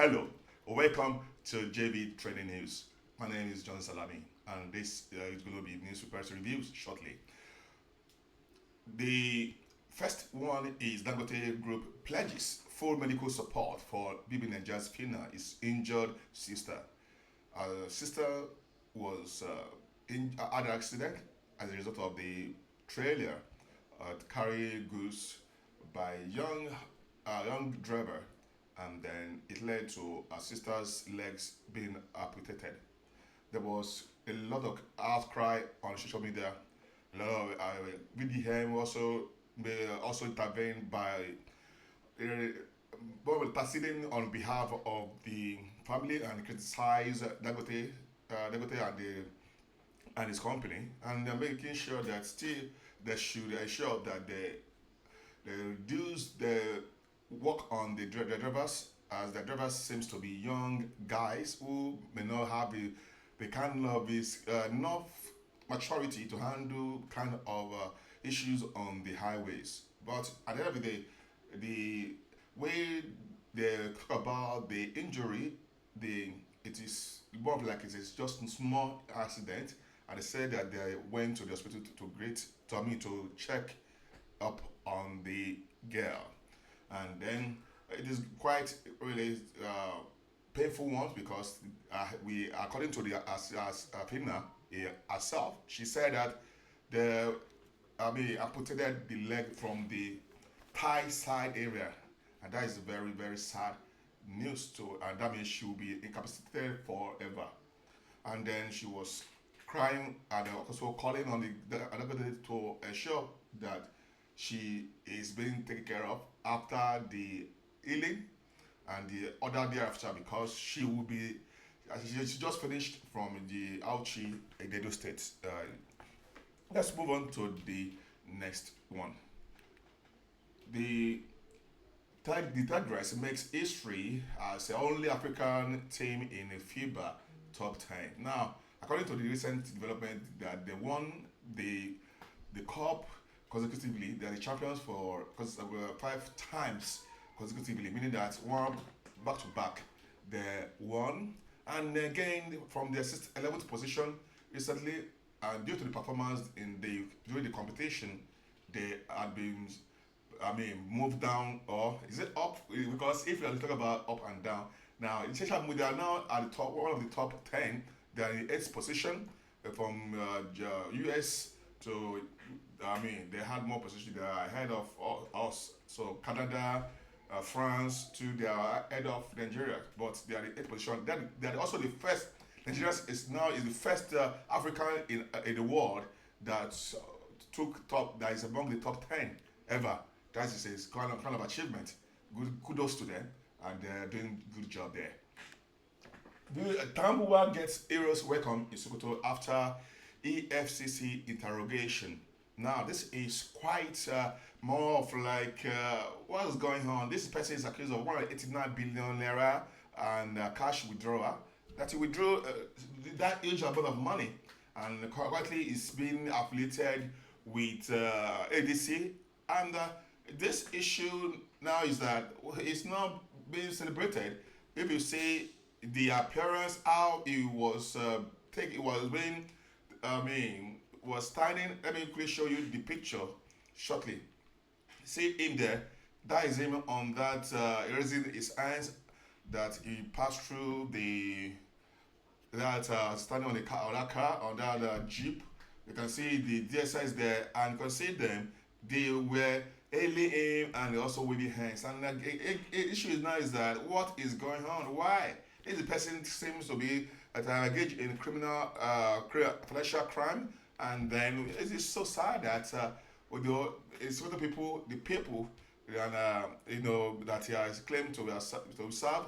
Hello, welcome to JB Trading News. My name is John Salami, and this is going to be newspaper reviews shortly. The first one is Dangote Group pledges full medical support for BBNaija's Phyna, his injured sister. Sister was had an accident as a result of the trailer carry goods by young driver, and then it led to her sister's legs being amputated. There was a lot of outcry on social media. A lot of BDM also intervened by uh, proceeding on behalf of the family and criticize Dangote and his company, and they're making sure that still they should ensure that they reduce the work on the drivers, as the drivers seems to be young guys who may not have the kind of enough maturity to handle kind of issues on the highways. But at the end of the day, the way they talk about the injury, the it is more of like it is just a small accident, and they said that they went to the hospital to greet to I mean to check up on the girl, and then it is quite really painful ones because we according to the as Phyna herself, she said that the amputated the leg from the thigh side area, and that is very sad news too, and that means she will be incapacitated forever. And then she was crying and also calling on the another to ensure that she is being taken care of after the healing and the other thereafter, because she will be she just finished from the Auchi Edo State. Let's move on to the next one. The the Tigers makes history as the only African team in a FIBA top 10. Now, according to the recent development, that they won the cup consecutively. They are the champions for 5 times consecutively, meaning that one back to back they won, and again from their 11th position recently, and due to the performance in the during the competition, they had been moved down, or is it up? Because if you are talking about up and down, now in social media are now at the top, one of the top 10. They are in the 8th position from US to, they had more position. They are ahead of us. So Canada, France, too, they are ahead of Nigeria, but they are in the 8th position. Then they are also the first. Nigeria is the first African in the world that took top. That is among the top 10 ever. That is a kind of achievement. Good kudos to them, and they're doing good job there. Tambuwal gets heroes welcome in Sokoto after EFCC interrogation. Now, this is quite more of like what is going on. This person is accused of 189 billion naira and cash withdrawal. That he withdrew that huge amount of money, and currently is being affiliated with ADC. And this issue now is that it's not being celebrated. If you see the appearance, how he was it was being, was standing. Let me quickly show you the picture shortly. See him there. That is him on that raising his hands. That he passed through the that standing on the car, on that car, on that jeep. You can see the DSIs there, and you can see them. They were hailing him and also waving hands. And the issue is now is that what is going on? Why? This person seems to be engaged in criminal financial crime, and then it is so sad that it's other people, the people, and that he has claimed to serve,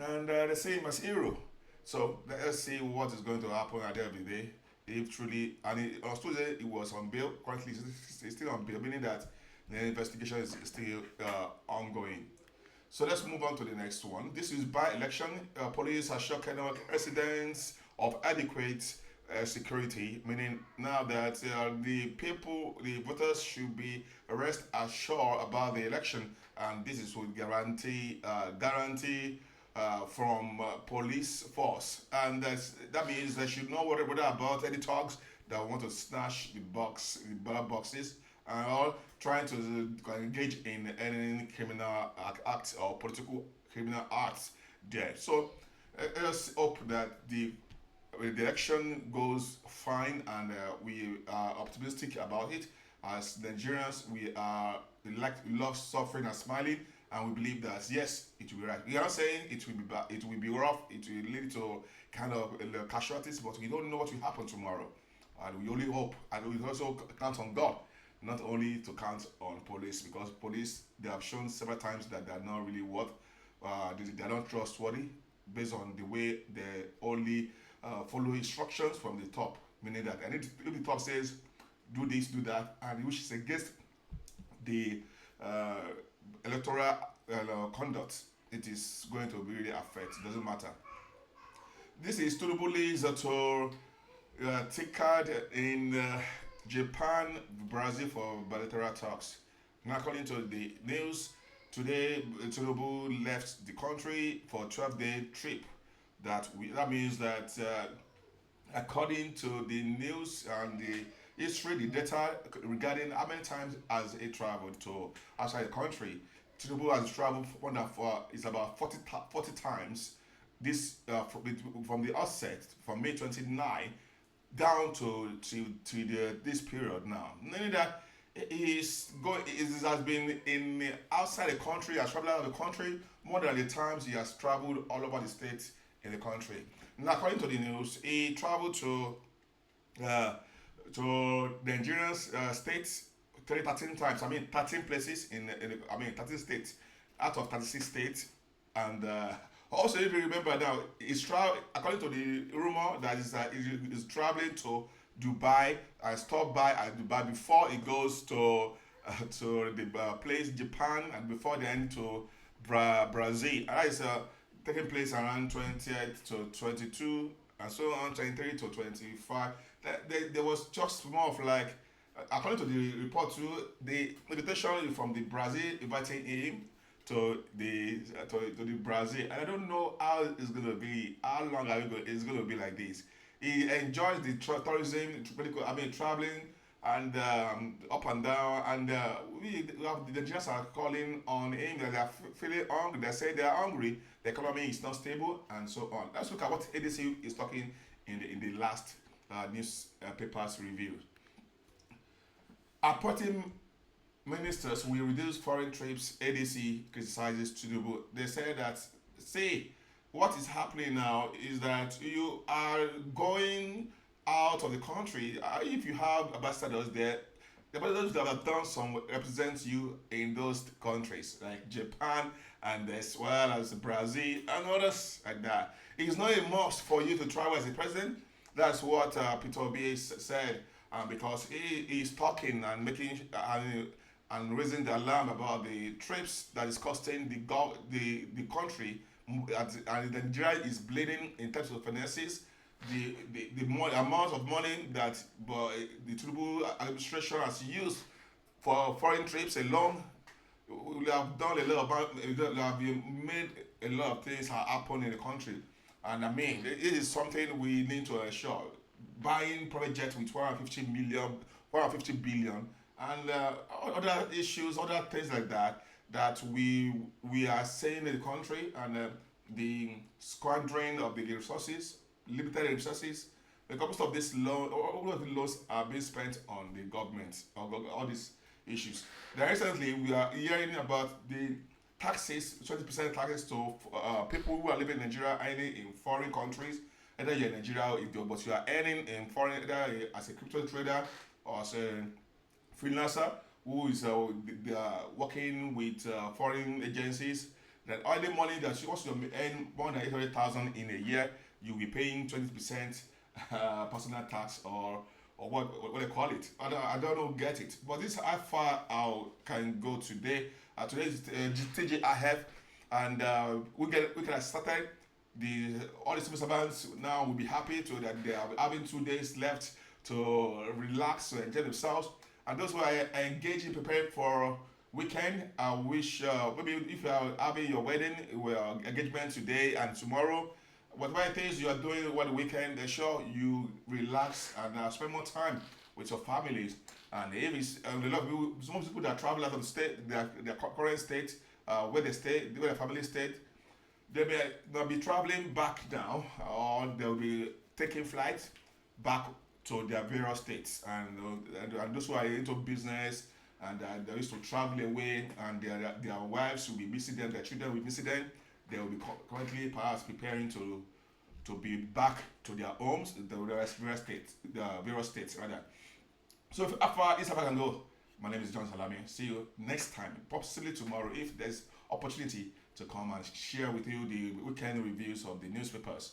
and they see him as hero. So let's see what is going to happen at the end of the day. If truly, and on Tuesday it was on bail. Currently, it's still on bail, meaning that the investigation is still ongoing. So let's move on to the next one. This is by-election. Police are shocked residents of adequate security, meaning now that the voters should be rest assured about the election, and this is with guarantee from police force, and that means they should not worry about any thugs that want to snatch the ballot boxes and all, trying to engage in any criminal acts or political criminal acts there. So let's hope that the election goes fine, and we are optimistic about it. As Nigerians, we love suffering and smiling, and we believe that yes, it will be right. We are not saying it will be bad, it will be rough, it will lead to kind of casualties, but we don't know what will happen tomorrow, and we only hope, and we also count on God, not only to count on police, because police, they have shown several times that they are not really worth, they are not trustworthy, based on the way they only follow instructions from the top, meaning that if the top says do this, do that, and which is against the electoral conduct, it is going to really affect. It doesn't matter. This is Tinubu leads to tickered in Japan, Brazil for bilateral talks. Now, according to the news, today Tinubu left the country for a 12-day trip. That means that according to the news and the history, the data regarding how many times has he traveled to outside the country, Tinubu has traveled it's about 40 times. This from the outset, from May 29 down to this period now. Meaning that he has been in outside the country, has traveled out of the country more than the times he has traveled all over the states in the country. Now, according to the news, he traveled to Nigeria's states 13 times. 13 places in 13 states out of 36 states. And also, if you remember now, according to the rumor that he's traveling to Dubai and stop by at Dubai before he goes to the place Japan, and before then to Brazil. And that is taking place around 28 to 22 and so on, 23 to 25. There was just more of like, according to the report too, the invitation from the Brazil inviting him to the Brazil, and I don't know how it's gonna be, how long it's gonna be like this. He enjoys the tourism, traveling and up and down, and the Nigerians are calling on him that they are feeling hungry. They say they are hungry. The economy is not stable, and so on. Let's look at what ADC is talking in the last newspapers review. Appointing ministers will reduce foreign trips. ADC criticizes Tinubu. They say that, what is happening now is that you are going out of the country. If you have ambassadors there, the ambassadors that have done some represent you in those countries, like Japan and as well as Brazil and others like that. It's not a must for you to travel as a president. That's what Peter Obi said, because he is talking and making and raising the alarm about the trips that is costing the country, and Nigeria is bleeding in terms of finances. The amount of money that the Tinubu administration has used for foreign trips alone, we have done a lot of, we have made a lot of things happen in the country, and it is something we need to ensure. Buying private jets with 150 billion, and other issues, other things like that we are seeing in the country, and the squandering of the resources, limited resources. Because of this all of the laws are being spent on the government, all these issues. Then recently, we are hearing about the taxes, 20% taxes to people who are living in Nigeria, earning in foreign countries. Either you're in Nigeria, but you are earning in foreign, either as a crypto trader or as a freelancer who is they are working with foreign agencies. That all the money that once you earn more than 800,000 in a year, you'll be paying 20% personal tax or what they call it. I don't get it. But this is how far I can go today. Today is TGIF, and we can started. All the civil servants now will be happy that they are having 2 days left to relax, to enjoy themselves. And those who are engaged in preparing for weekend. I wish maybe if you are having your wedding, well, engagement today and tomorrow, whatever it is you are doing over the weekend, ensure you relax and spend more time with your families. And if it's a lot of people, some people that travel out of the state, their current state, where they stay, where their family stay, they'll be traveling back now, or they'll be taking flights back to their various states. And those who are into business and they used to travel away, and their wives will be missing them, their children will be missing them. They will be currently perhaps preparing to be back to their homes, the various states rather. So if after this, I can go. My name is John Salami. See you next time, possibly tomorrow, if there's opportunity to come and share with you the weekend reviews of the newspapers.